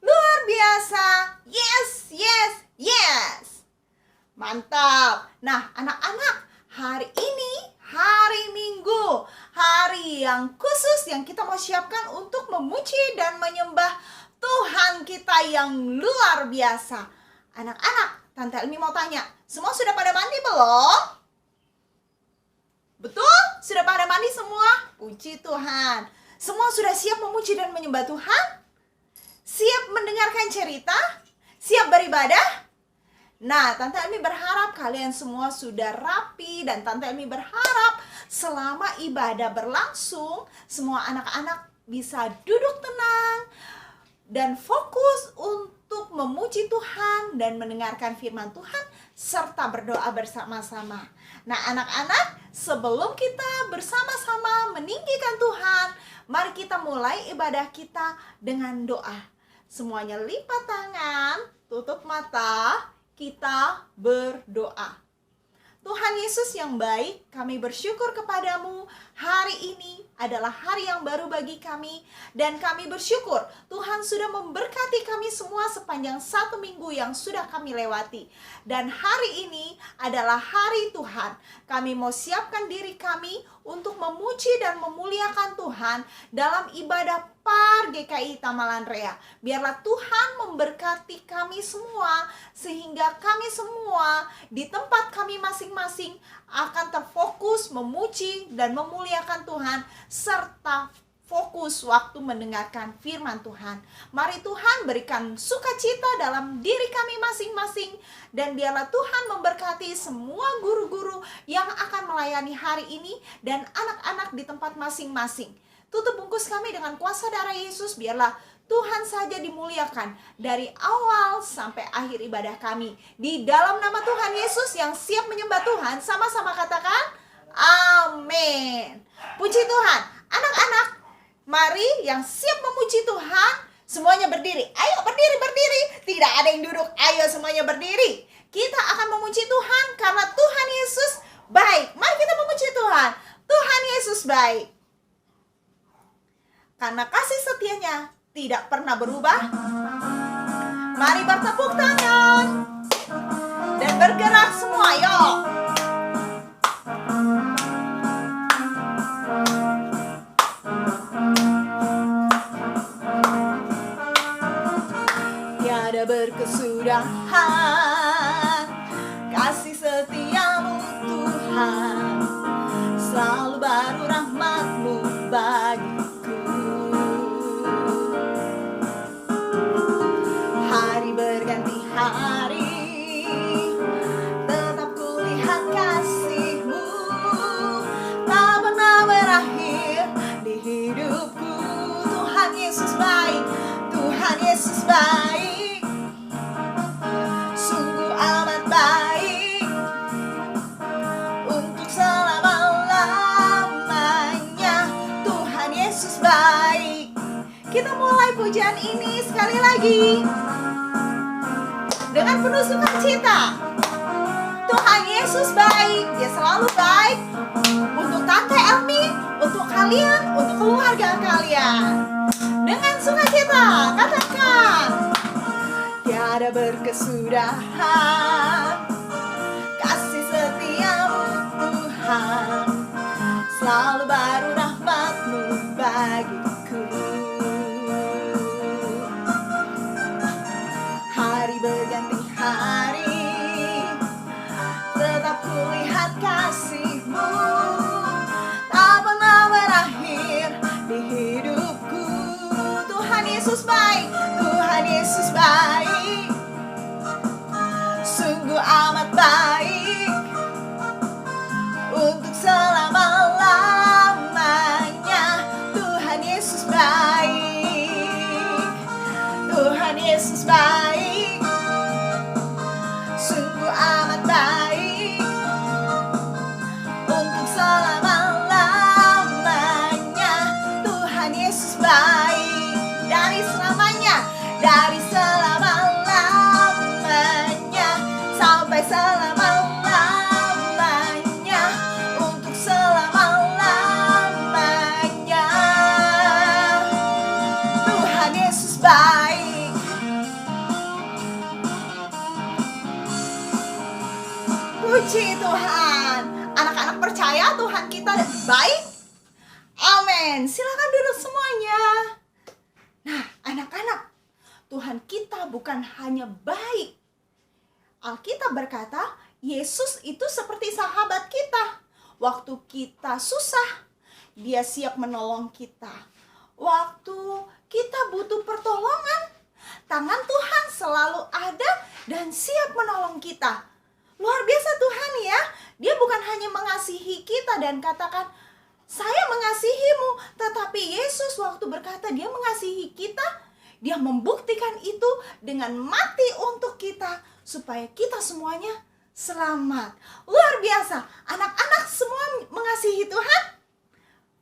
luar biasa. Yes, yes, yes. Mantap. Nah, anak-anak, hari ini hari Minggu, hari yang khusus yang kita mau siapkan untuk memuji dan menyembah Tuhan kita yang luar biasa. Anak-anak, Tante Elmi mau tanya, semua sudah pada mandi belum? Betul? Sudah pada mandi semua? Puji Tuhan. Semua sudah siap memuji dan menyembah Tuhan? Siap mendengarkan cerita? Siap beribadah? Nah, Tante Elmi berharap kalian semua sudah rapi, dan Tante Elmi berharap selama ibadah berlangsung, semua anak-anak bisa duduk tenang dan fokus untuk memuji Tuhan dan mendengarkan firman Tuhan serta berdoa bersama-sama. Nah, anak-anak, sebelum kita bersama-sama meninggikan Tuhan, mari kita mulai ibadah kita dengan doa. Semuanya lipat tangan, tutup mata, kita berdoa. Tuhan Yesus yang baik, kami bersyukur kepadamu. Hari ini adalah hari yang baru bagi kami, dan kami bersyukur Tuhan sudah memberkati kami semua sepanjang 1 minggu yang sudah kami lewati. Dan hari ini adalah hari Tuhan. Kami mau siapkan diri kami untuk memuji dan memuliakan Tuhan dalam ibadah Par GKI Tamalan Rea. Biarlah Tuhan memberkati kami semua, sehingga kami semua di tempat kami masing-masing akan terfokus memuji dan memuliakan Tuhan, serta fokus waktu mendengarkan firman Tuhan. Mari Tuhan berikan sukacita dalam diri kami masing-masing, dan biarlah Tuhan memberkati semua guru-guru yang akan melayani hari ini dan anak-anak di tempat masing-masing. Tutup bungkus kami dengan kuasa darah Yesus, biarlah Tuhan saja dimuliakan dari awal sampai akhir ibadah kami. Di dalam nama Tuhan Yesus yang siap menyembah Tuhan, sama-sama katakan amin. Puji Tuhan. Anak-anak, mari yang siap memuji Tuhan, semuanya berdiri. Ayo berdiri. Tidak ada yang duduk, ayo semuanya berdiri. Kita akan memuji Tuhan karena Tuhan Yesus baik. Mari kita memuji Tuhan. Tuhan Yesus baik. Karena kasih setianya tidak pernah berubah. Mari bertepuk tangan dan bergerak semua, yuk. Tiada berkesudahan kasih setiamu Tuhan, selalu baru rahmat-Mu bagiku. Hari berganti hari, tetap kulihat kasih-Mu, tak pernah berakhir di hidupku. Tuhan Yesus baik, Tuhan Yesus baik, sungguh amat baik, untuk selama-lamanya. Tuhan Yesus baik. Kita mulai pujian ini sekali lagi dengan penuh sukacita. Tuhan Yesus baik, Dia selalu baik untuk Tante Elmi, untuk kalian, untuk keluarga kalian. Dengan sukacita katakan, tiada berkesudahan kasih setiamu Tuhan, selalu baru rahmat-Mu bagiku. Hari berganti hari, tetap kulihat kasih-Mu, tak pernah berakhir di hidupku. Tuhan Yesus baik, Tuhan Yesus baik, sungguh amat baik, untuk selama-lamanya. Tuhan Yesus baik, Tuhan Yesus baik, sungguh amat baik, untuk selama-lamanya. Tuhan Yesus baik, dari selamanya, dari selama-lamanya sampai selama-lamanya, untuk selama-lamanya. Tuhan Yesus baik, Tuhan. Anak-anak percaya Tuhan kita baik? Amin. Silakan duduk semuanya. Nah, anak-anak, Tuhan kita bukan hanya baik. Alkitab berkata, Yesus itu seperti sahabat kita. Waktu kita susah, Dia siap menolong kita. Waktu kita butuh pertolongan, tangan Tuhan selalu ada dan siap menolong kita. Luar biasa Tuhan ya. Dia bukan hanya mengasihi kita dan katakan, saya mengasihimu. Tetapi Yesus waktu berkata Dia mengasihi kita, Dia membuktikan itu dengan mati untuk kita, supaya kita semuanya selamat. Luar biasa. Anak-anak semua mengasihi Tuhan.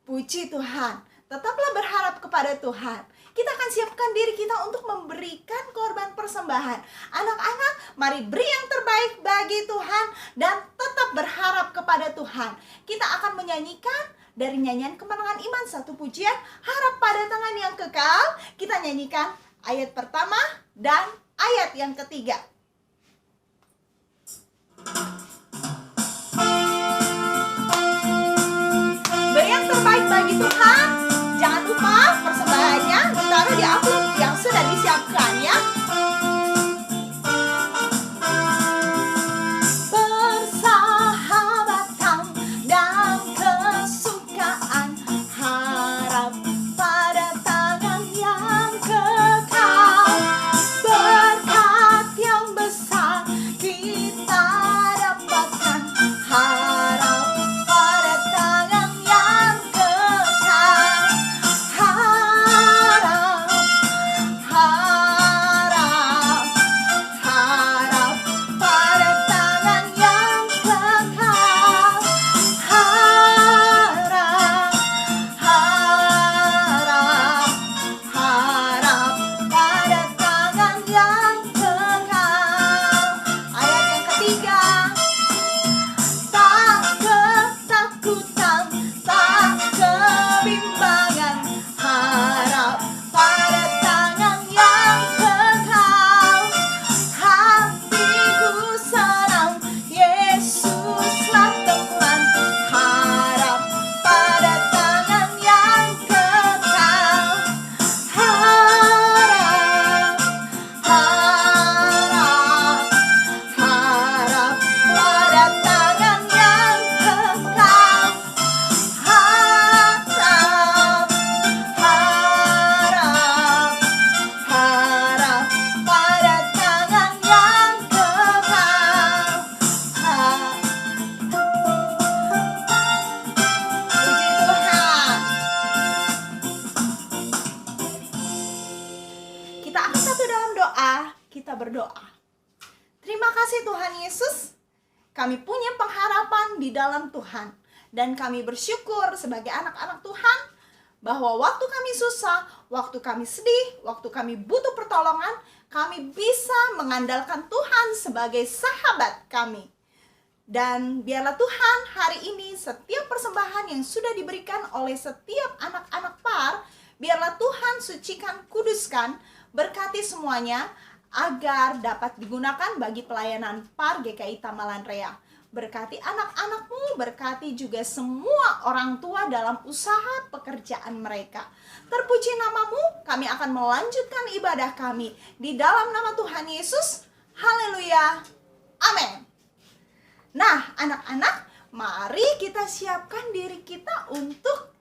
Puji Tuhan. Tetaplah berharap kepada Tuhan. Kita akan siapkan diri kita untuk memberikan korban persembahan. Anak-anak, mari beri yang terbaik bagi Tuhan dan tetap berharap kepada Tuhan. Kita akan menyanyikan dari nyanyian Kemenangan Iman, satu pujian, harap pada tangan yang kekal. Kita nyanyikan ayat pertama dan ayat yang ketiga. Beri yang terbaik bagi Tuhan. Jangan lupa persembahannya ditaruh di amplop yang sudah disiapkan ya. Persahabatan dan kesukaan, harap pada tangan yang kekal. Berkat yang besar kita dapatkan, harap pada tangan yang kekal. Harap, harap, harap pada tangan yang kekal. Harap, harap, harap pada tangan yang kekal. Ayat yang ketiga. Tak ketakutan, tak kebimbangan, harap pada tangan yang kekal. Hatiku senang, Yesuslah teman, harap pada tangan yang kekal. Harap, harap, harap pada tangan yang kekal. Harap, harap, harap pada tangan yang kekal. Puji Tuhan. Kita akan satu dalam doa. Kita berdoa. Terima kasih Tuhan Yesus. Kami punya pengharapan di dalam Tuhan. Dan kami bersyukur sebagai anak-anak Tuhan bahwa waktu kami susah, waktu kami sedih, waktu kami butuh pertolongan, kami bisa mengandalkan Tuhan sebagai sahabat kami. Dan biarlah Tuhan hari ini setiap persembahan yang sudah diberikan oleh setiap anak-anak PAR, biarlah Tuhan sucikan, kuduskan, berkati semuanya agar dapat digunakan bagi pelayanan PAR GKI Tamalan Rea. Berkati anak-anakmu, berkati juga semua orang tua dalam usaha pekerjaan mereka. Terpuji namamu, kami akan melanjutkan ibadah kami di dalam nama Tuhan Yesus. Haleluya. Amin. Nah, anak-anak, mari kita siapkan diri kita untuk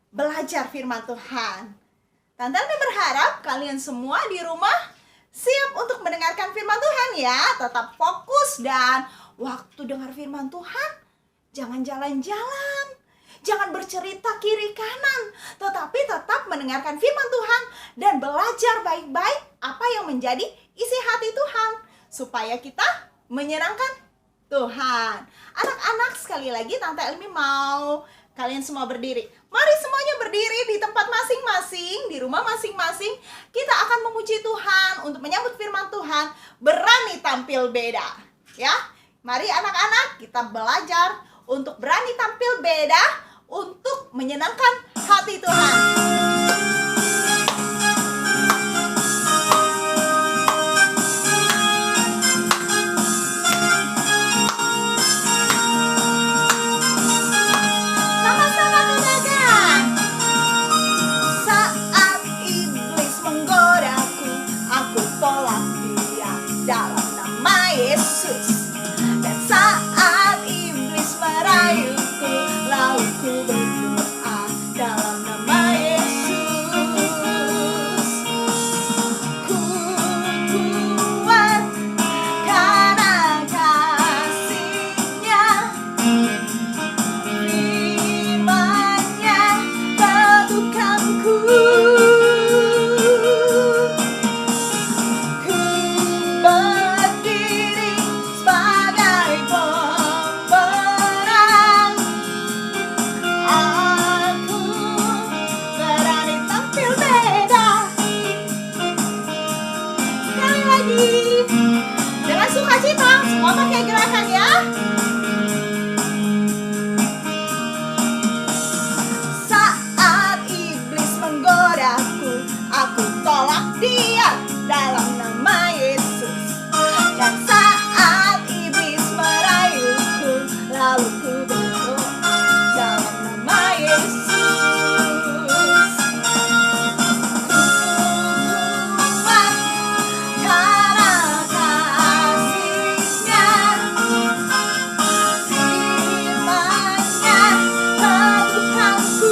belajar firman Tuhan. Tante Elmi berharap kalian semua di rumah siap untuk mendengarkan firman Tuhan ya. Tetap fokus dan waktu dengar firman Tuhan, jangan jalan-jalan, jangan bercerita kiri kanan, tetapi tetap mendengarkan firman Tuhan dan belajar baik-baik apa yang menjadi isi hati Tuhan, supaya kita menyenangkan Tuhan. Anak-anak, sekali lagi Tante Elmi mau kalian semua berdiri. Mari semuanya berdiri di tempat masing-masing, di rumah masing-masing. Kita akan memuji Tuhan untuk menyambut firman Tuhan, berani tampil beda. Ya, mari anak-anak kita belajar untuk berani tampil beda untuk menyenangkan hati Tuhan. dalam nama Yesus. Dan saat iblis merayuku, lalu ku berdoa dalam nama Yesus. Ku kuat karena kasih-Nya, firman-Nya teguhkanku. Ku berdiri sebagai pemenang. Aku berani tampil beda. Sekali lagi, dengan sukacita, semua pakai gerakan ya. Saat iblis menggodaku, aku tolak dia dalam nama Yesus. Dan saat iblis merayuku, lalu ku berdoa dalam nama Yesus. Kuat karena kasih-Nya, firman-Nya teguhkanku.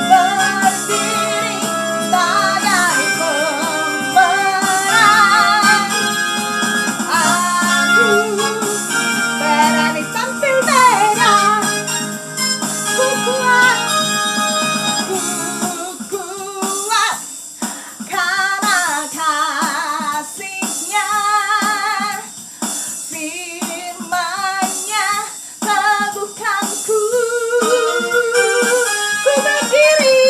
Berdiri sebagai pemenang. Aku berani tampil beda. Ku kuat, ku kuat karena kasih-Nya, firman-Nya teguhkanku. Ku berdiri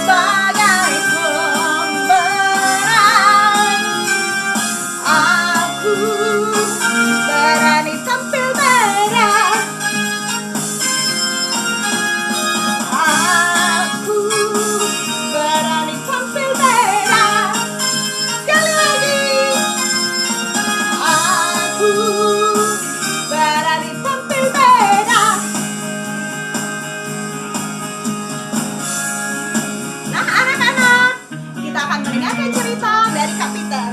sebagai pemenang. Aku berani tampil beda. Aku berani tampil beda. Sekali lagi, aku berani tampil beda. Nah anak-anak, kita akan mendengarkan cerita dari Kak Peter.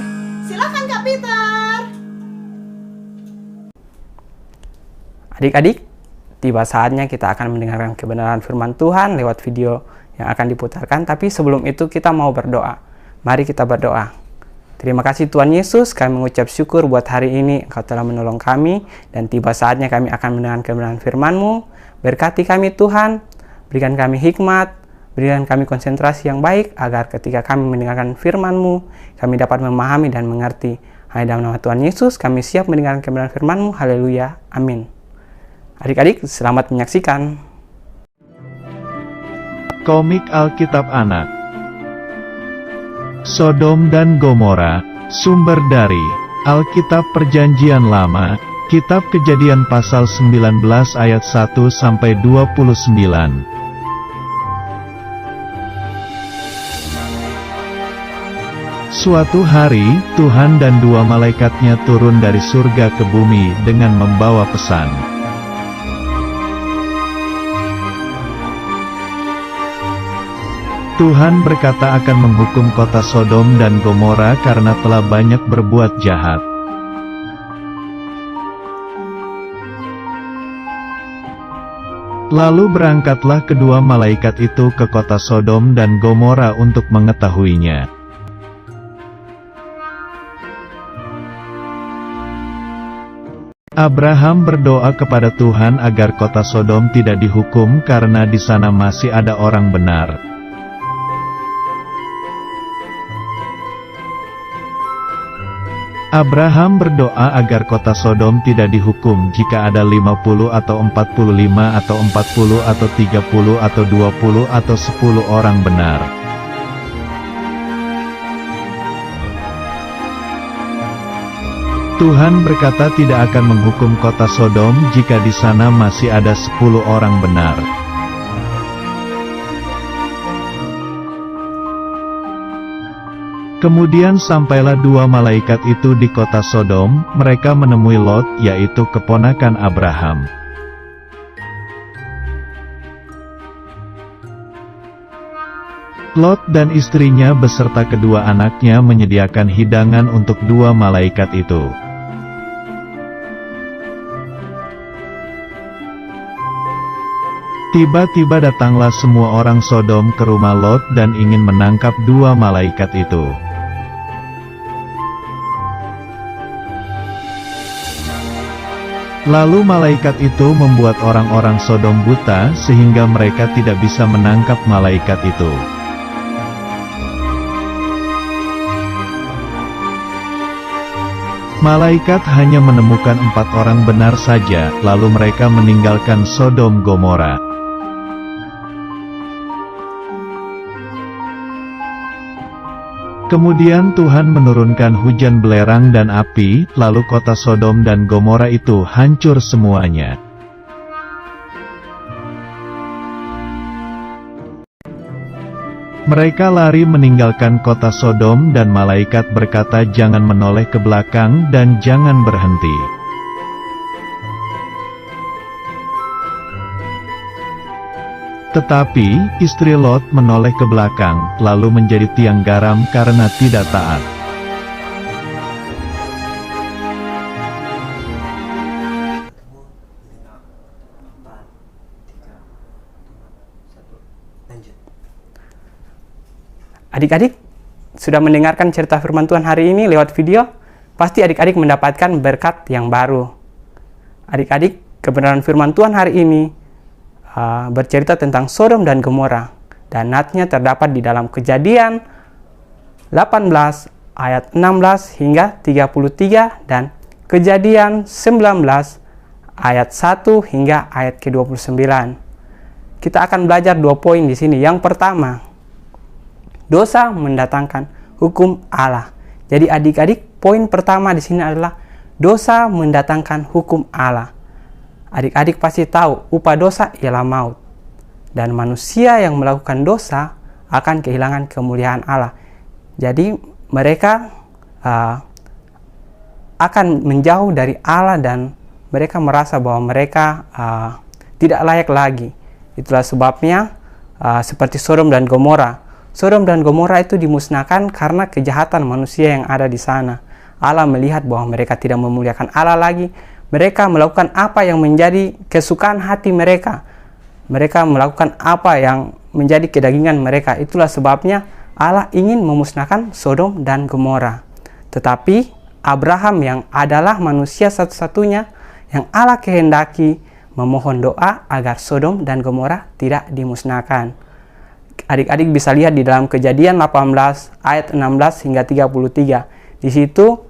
Silakan Kak Peter. Adik-adik, tiba saatnya kita akan mendengarkan kebenaran firman Tuhan lewat video yang akan diputarkan. Tapi sebelum itu kita mau berdoa. Mari kita berdoa. Terima kasih Tuhan Yesus, kami mengucap syukur buat hari ini Engkau telah menolong kami. Dan tiba saatnya kami akan mendengarkan kebenaran firman-Mu. Berkati kami Tuhan, berikan kami hikmat, berikan kami konsentrasi yang baik, agar ketika kami mendengarkan firman-Mu, kami dapat memahami dan mengerti. Hanya dalam nama Tuhan Yesus, kami siap mendengarkan kebenaran firman-Mu. Haleluya. Amin. Adik-adik, selamat menyaksikan. Komik Alkitab Anak. Sodom dan Gomora, sumber dari Alkitab Perjanjian Lama, Kitab Kejadian pasal 19 ayat 1-29. Suatu hari, Tuhan dan dua malaikatnya turun dari surga ke bumi dengan membawa pesan. Tuhan berkata akan menghukum kota Sodom dan Gomora karena telah banyak berbuat jahat. Lalu berangkatlah kedua malaikat itu ke kota Sodom dan Gomora untuk mengetahuinya. Abraham berdoa kepada Tuhan agar kota Sodom tidak dihukum karena di sana masih ada orang benar. Abraham berdoa agar kota Sodom tidak dihukum jika ada 50 atau 45 atau 40 atau 30 atau 20 atau 10 orang benar. Tuhan berkata tidak akan menghukum kota Sodom jika di sana masih ada 10 orang benar. Kemudian sampailah dua malaikat itu di kota Sodom, mereka menemui Lot, yaitu keponakan Abraham. Lot dan istrinya beserta kedua anaknya menyediakan hidangan untuk dua malaikat itu. Tiba-tiba datanglah semua orang Sodom ke rumah Lot dan ingin menangkap dua malaikat itu. Lalu malaikat itu membuat orang-orang Sodom buta sehingga mereka tidak bisa menangkap malaikat itu. Malaikat hanya menemukan 4 orang benar saja, lalu mereka meninggalkan Sodom Gomora. Kemudian Tuhan menurunkan hujan belerang dan api, lalu kota Sodom dan Gomora itu hancur semuanya. Mereka lari meninggalkan kota Sodom dan malaikat berkata jangan menoleh ke belakang dan jangan berhenti. Tetapi, istri Lot menoleh ke belakang, lalu menjadi tiang garam karena tidak taat. Adik-adik, sudah mendengarkan cerita firman Tuhan hari ini lewat video? Pasti adik-adik mendapatkan berkat yang baru. Adik-adik, kebenaran firman Tuhan hari ini bercerita tentang Sodom dan Gomora, dan natnya terdapat di dalam Kejadian 18 ayat 16 hingga 33 dan Kejadian 19 ayat 1 hingga ayat ke-29. Kita akan belajar 2 poin di sini. Yang pertama, dosa mendatangkan hukum Allah. Jadi adik-adik, poin pertama di sini adalah dosa mendatangkan hukum Allah. Adik-adik pasti tahu upah dosa ialah maut, dan manusia yang melakukan dosa akan kehilangan kemuliaan Allah. Jadi mereka akan menjauh dari Allah dan mereka merasa bahwa mereka tidak layak lagi. Itulah sebabnya seperti Sodom dan Gomora. Sodom dan Gomora itu dimusnahkan karena kejahatan manusia yang ada di sana. Allah melihat bahwa mereka tidak memuliakan Allah lagi. Mereka melakukan apa yang menjadi kesukaan hati mereka. Mereka melakukan apa yang menjadi kedagingan mereka. Itulah sebabnya Allah ingin memusnahkan Sodom dan Gomora. Tetapi Abraham yang adalah manusia satu-satunya yang Allah kehendaki memohon doa agar Sodom dan Gomora tidak dimusnahkan. Adik-adik bisa lihat di dalam Kejadian 18 ayat 16 hingga 33. Di situ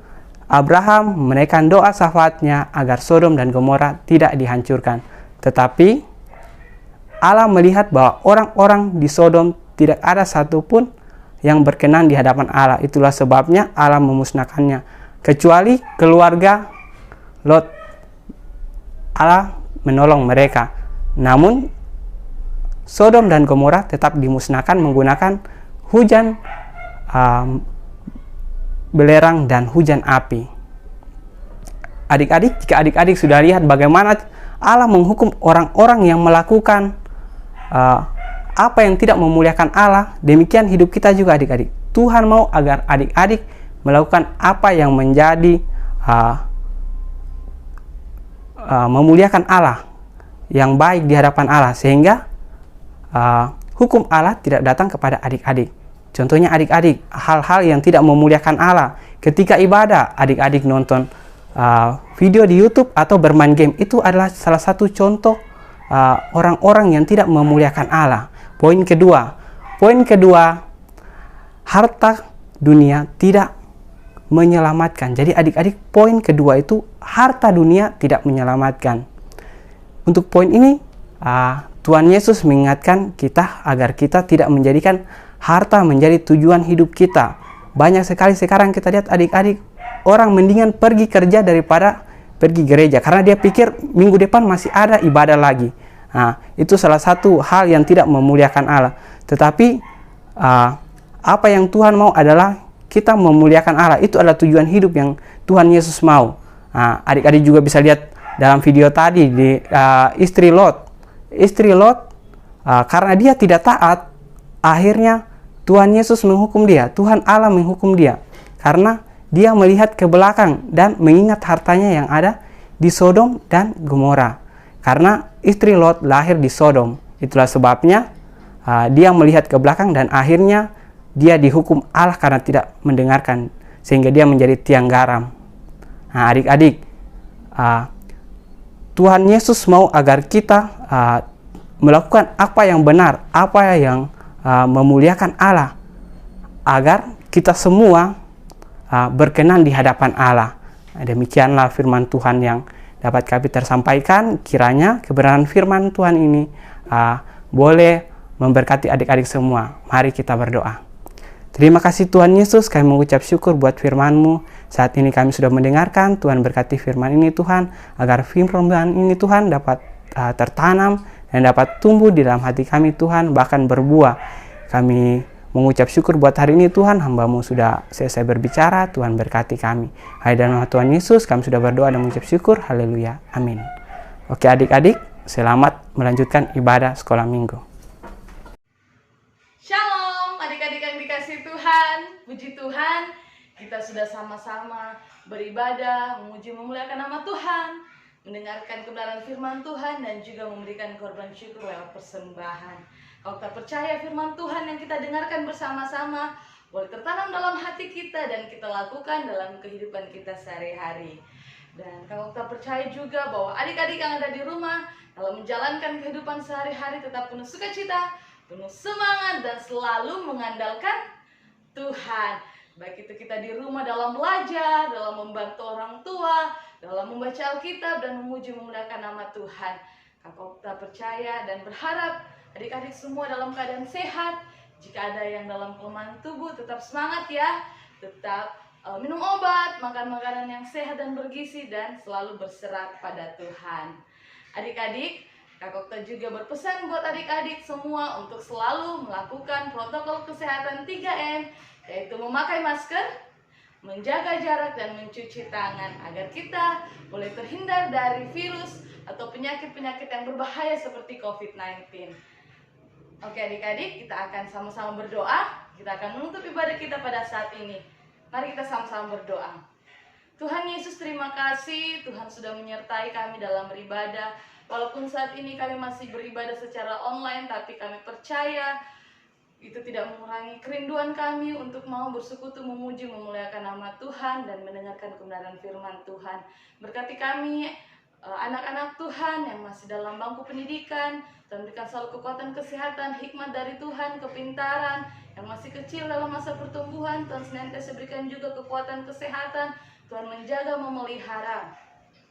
Abraham menaikkan doa syafaatnya agar Sodom dan Gomora tidak dihancurkan. Tetapi Allah melihat bahwa orang-orang di Sodom tidak ada satupun yang berkenan di hadapan Allah. Itulah sebabnya Allah memusnahkannya. Kecuali keluarga Lot. Allah menolong mereka. Namun Sodom dan Gomora tetap dimusnahkan menggunakan hujan belerang dan hujan api. Adik-adik, jika adik-adik sudah lihat bagaimana Allah menghukum orang-orang yang melakukan apa yang tidak memuliakan Allah, demikian hidup kita juga adik-adik. Tuhan mau agar adik-adik melakukan apa yang menjadi memuliakan Allah, yang baik di hadapan Allah, sehingga hukum Allah tidak datang kepada adik-adik. Contohnya adik-adik, hal-hal yang tidak memuliakan Allah. Ketika ibadah, adik-adik nonton video di YouTube atau bermain game, itu adalah salah satu contoh orang-orang yang tidak memuliakan Allah. Poin kedua, harta dunia tidak menyelamatkan. Jadi adik-adik, poin kedua itu harta dunia tidak menyelamatkan. Untuk poin ini, Tuhan Yesus mengingatkan kita agar kita tidak menjadikan harta menjadi tujuan hidup kita. Banyak sekali sekarang kita lihat adik-adik, orang mendingan pergi kerja daripada pergi gereja, karena dia pikir minggu depan masih ada ibadah lagi. Nah, itu salah satu hal yang tidak memuliakan Allah. Tetapi apa yang Tuhan mau adalah kita memuliakan Allah. Itu adalah tujuan hidup yang Tuhan Yesus mau. Nah, adik-adik juga bisa lihat dalam video tadi di istri Lot. Istri Lot karena dia tidak taat, akhirnya Tuhan Yesus menghukum dia, Tuhan Allah menghukum dia. Karena dia melihat ke belakang dan mengingat hartanya yang ada di Sodom dan Gomora. Karena istri Lot lahir di Sodom. Itulah sebabnya dia melihat ke belakang dan akhirnya dia dihukum Allah karena tidak mendengarkan. Sehingga dia menjadi tiang garam. Nah, adik-adik, Tuhan Yesus mau agar kita melakukan apa yang benar, apa yang memuliakan Allah, agar kita semua berkenan di hadapan Allah. Demikianlah firman Tuhan yang dapat kami tersampaikan. Kiranya kebenaran firman Tuhan ini boleh memberkati adik-adik semua. Mari kita berdoa. Terima kasih Tuhan Yesus, kami mengucap syukur buat firman-Mu. Saat ini kami sudah mendengarkan, Tuhan berkati firman ini Tuhan, agar firman ini Tuhan dapat tertanam dan dapat tumbuh di dalam hati kami Tuhan, bahkan berbuah. Kami mengucap syukur buat hari ini Tuhan, hamba-Mu sudah selesai berbicara, Tuhan berkati kami. Hai dalam nama Tuhan Yesus, kami sudah berdoa dan mengucap syukur, haleluya, amin. Oke adik-adik, selamat melanjutkan ibadah sekolah minggu. Shalom adik-adik yang dikasih Tuhan, puji Tuhan, kita sudah sama-sama beribadah, memuji memuliakan nama Tuhan, mendengarkan kebenaran firman Tuhan dan juga memberikan korban syukur lewat persembahan. Kalau kita percaya firman Tuhan yang kita dengarkan bersama-sama boleh tertanam dalam hati kita dan kita lakukan dalam kehidupan kita sehari-hari. Dan kalau kita percaya juga bahwa adik-adik yang ada di rumah dalam menjalankan kehidupan sehari-hari tetap penuh sukacita, penuh semangat dan selalu mengandalkan Tuhan. Baik itu kita di rumah dalam belajar, dalam membantu orang tua, dalam membaca Alkitab dan memuji memuliakan nama Tuhan. Kalau kita percaya dan berharap adik-adik semua dalam keadaan sehat. Jika ada yang dalam kelemahan tubuh, tetap semangat ya. Tetap minum obat, makan makanan yang sehat dan bergizi, dan selalu berserah pada Tuhan. Adik-adik, Kak Okta juga berpesan buat adik-adik semua untuk selalu melakukan protokol kesehatan 3M, yaitu memakai masker, menjaga jarak, dan mencuci tangan agar kita boleh terhindar dari virus atau penyakit-penyakit yang berbahaya seperti COVID-19. Oke adik-adik, kita akan sama-sama berdoa. Kita akan menutup ibadah kita pada saat ini. Mari kita sama-sama berdoa. Tuhan Yesus, terima kasih Tuhan sudah menyertai kami dalam beribadah. Walaupun saat ini kami masih beribadah secara online, tapi kami percaya itu tidak mengurangi kerinduan kami untuk mau bersekutu, memuji, memuliakan nama Tuhan dan mendengarkan kebenaran firman Tuhan. Berkati kami, anak-anak Tuhan yang masih dalam bangku pendidikan, Tuhan berikan selalu kekuatan kesehatan, hikmat dari Tuhan, kepintaran, yang masih kecil dalam masa pertumbuhan, Tuhan senantiasa berikan juga kekuatan kesehatan, Tuhan menjaga, memelihara.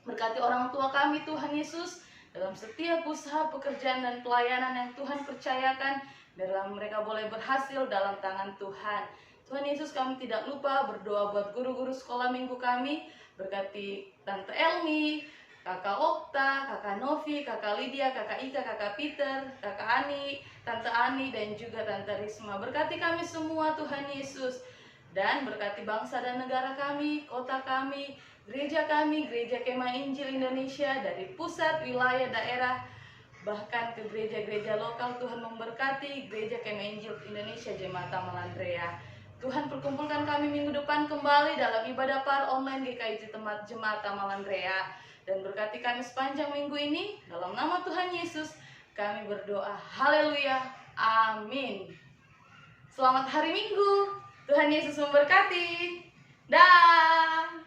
Berkati orang tua kami Tuhan Yesus, dalam setiap usaha, pekerjaan, dan pelayanan yang Tuhan percayakan, dalam mereka boleh berhasil dalam tangan Tuhan. Tuhan Yesus, kami tidak lupa berdoa buat guru-guru sekolah minggu kami. Berkati Tante Elmi, Kakak Okta, Kakak Novi, Kakak Lydia, Kakak Ika, Kakak Peter, Kakak Ani, Tante Ani, dan juga Tante Risma. Berkati kami semua Tuhan Yesus. Dan berkati bangsa dan negara kami, kota kami, Gereja Kemah Injil Indonesia, dari pusat, wilayah, daerah, bahkan ke gereja-gereja lokal. Tuhan memberkati Gereja Kemah Injil Indonesia Jemaat Malandrea. Tuhan perkumpulkan kami minggu depan kembali dalam ibadah par online GKI Jemaat Malandrea. Dan berkati kami sepanjang minggu ini, dalam nama Tuhan Yesus kami berdoa. Haleluya, amin. Selamat hari Minggu, Tuhan Yesus memberkati. Dah.